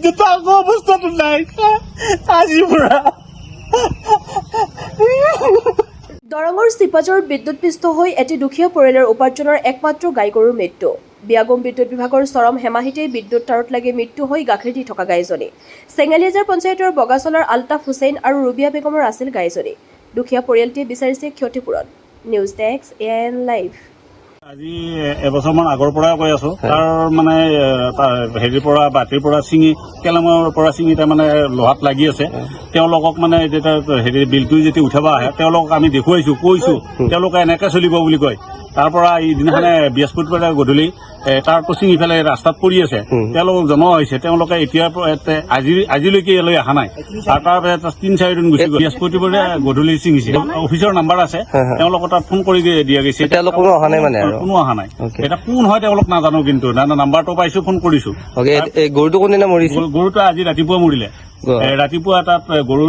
এতিয়া তো আগৰ অৱস্থাটো নাই আজিৰ পৰা দৰঙৰ চিপাঝৰ বিদ্যুৎপৃষ্ট হৈ এটি দুখীয়া পৰিয়ালৰ উপাৰ্জনৰ একমাত্ৰ গাই গৰুৰ মৃত্যু। বিয়াগম বিদ্যুৎ বিভাগৰ চৰম হেমাহিতেই বিদ্যুৎ তাঁৰত লাগি মৃত্যু হৈ গাখীৰ দি থকা গাইজনী। চেঙালিয়াজাৰ পঞ্চায়তৰ বগাচলৰ আলতাফ হুছেইন আৰু ৰুবিয়া বেগমৰ আছিল গাইজনী। দুখীয়া পৰিয়ালটিয়ে বিচাৰিছে ক্ষতিপূৰণ। News desk AIN live. আজি এবছৰমান আগৰ পৰাই কৈ আছো তাৰ মানে হেৰিৰ পৰা বাতিৰ পৰা ছিঙি কেলেমৰ পৰা ছিঙি তাৰমানে লোহাত লাগি আছে তেওঁলোকক মানে যেতিয়া হেৰি বিলটো যেতিয়া উঠাব আহে তেওঁলোকক আমি দেখুৱাইছো কৈছো তেওঁলোকে এনেকে চলিব বুলি কয় তাৰ পৰা এইদিনাখনে বৃহস্পতিবাৰে গধূলি তাৰটো ছিঙি পেলাই ৰাস্তাত পৰি আছে তেওঁলোকক জনোৱা হৈছে তেওঁলোকে এতিয়াৰ পৰা আজিলৈকে ইয়ালৈ অহা নাই আৰু তাৰ ৩-৪ দিন গুচি গ'ল বৃহস্পতিবাৰে গধূলি ছিঙিছে অফিচৰ নাম্বাৰ আছে তেওঁলোকৰ তাত ফোন কৰি দিয়া গৈছে কোনো অহা নাই মানে কোনো অহা নাই এটা কোন হয় তেওঁলোক নাজানো কিন্তু নাম্বাৰটো পাইছো ফোন কৰিছো গৰুটো কোনদিনা মৰিছে গৰুটো আজি ৰাতিপুৱা মৰিলে ৰাতিপুৱা তাত গৰু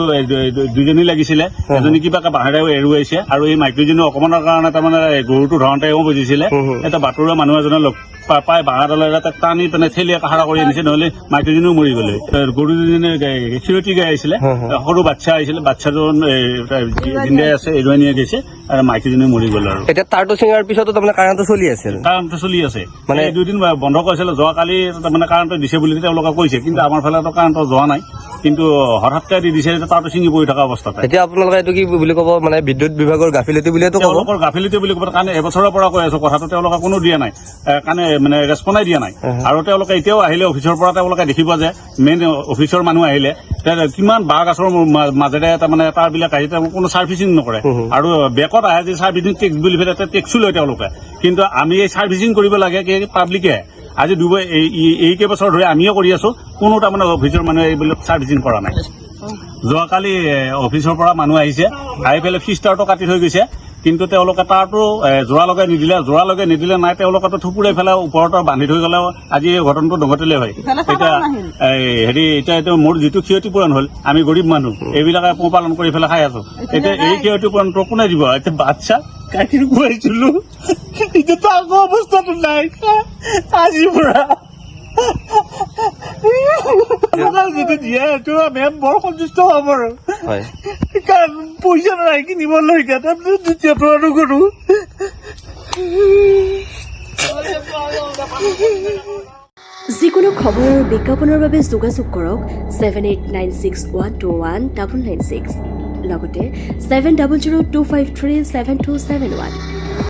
দুজনী লাগিছিলে এজনী কিবাকে বাহিৰে এৰুৱাইছে আৰু এই মাইকীজনী অকমানৰ কাৰণে তাৰমানে গৰুটো ধৰণতে এওঁ বুজিছিলে এটা বাটৰুৱা মানুহ এজনে লগ পাই বাঁহাডালেৰে তাক টানি তেনে ঠেলিয়ে কাহাৰা কৰি আনিছে নহলে মাইকীজনীও মৰি গ'লে গৰুজনী ক্ষীৰতী গাই আহিছিলে সৰু বাচ্ছা আহিছিলে বাচ্ছাজন জিন্দাই আছে এৰুৱাই নিয়ে গৈছে আৰু মাইকীজনী মৰি গ'ল আৰু এতিয়া তাৰটো ছিঙাৰ পিছতো তাৰমানে কাৰেণ্টটো চলি আছিল কাৰেণ্টটো চলি আছে মানে 2 দিন বন্ধ কৰিছিলে যোৱাকালি তাৰমানে কাৰেণ্টটো দিছে বুলি তেওঁলোকে কৈছে কিন্তু আমাৰ ফালেতো কাৰেণ্টটো যোৱা নাই কিন্তু হঠাৎকে দি দিছে তাৰটো ছিঙি পৰি থকা অৱস্থাতে এতিয়া আপোনালোকে এইটো কি বুলি ক'ব মানে বিদ্যুৎ বিভাগৰ গাফিলতি বুলিতো ক'ব তেওঁলোকৰ গাফিলতি বুলি ক'ব কাৰণে এবছৰৰ পৰা কৈ আছো কথাটো তেওঁলোকে কোনো দিয়া নাই কাৰণে মানে ৰেছপন্সাই দিয়া নাই আৰু তেওঁলোকে এতিয়াও আহিলে অফিচৰ পৰা তেওঁলোকে দেখিব যে মেইন অফিচৰ মানুহ আহিলে কিমান বাঁহ গছৰ মাজেৰে তাৰমানে তাৰবিলাক আহি কোনো ছাৰ্ভিচিং নকৰে আৰু বেকত আহে যে ছাৰ্ভিচিং টেক্স বুলি পেলাই টেক্সো লয় তেওঁলোকে কিন্তু আমি এই ছাৰ্ভিচিং কৰিব লাগে কি পাব্লিকে আজি এই কেইবছৰ ধৰি আমিও কৰি আছো কোনো তাৰমানে অফিচৰ মানুহে এইবিলাক ছাৰ্ভিচিং কৰা নাই যোৱাকালি অফিচৰ পৰা মানুহ আহিছে আহি পেলাই ফিষ্টাৰটো কাটি থৈ গৈছে কিন্তু তেওঁলোকে তাৰটো জোৰা লগাই নিদিলে নাই তেওঁলোকেতো থুপুৰাই পেলাই ওপৰত বান্ধি থৈ গ'লে আজি এই ঘটনাটো নঘটিলে হয় এতিয়া হেৰি এতিয়া মোৰ যিটো ক্ষতিপূৰণ হ'ল আমি গৰীব মানুহ এইবিলাকে পোহপালন কৰি পেলাই খাই আছো এতিয়া এই ক্ষতিপূৰণটো কোনে দিব এতিয়া বাচ্ছা গাখীৰ খুৱাইছিলো এতিয়াতো আগৰ অৱস্থাটো নাই আজিৰ পৰা যদি দিয়ে সেইটো আমি বৰ সন্তুষ্ট হম আৰু কাৰণ পইচা নাই কিনিবলৈ দ্বিতীয়টো আৰু কৰো যিকোনো খবৰ আৰু বিজ্ঞাপনৰ বাবে যোগাযোগ কৰক 7896121996 লগতে 7002537271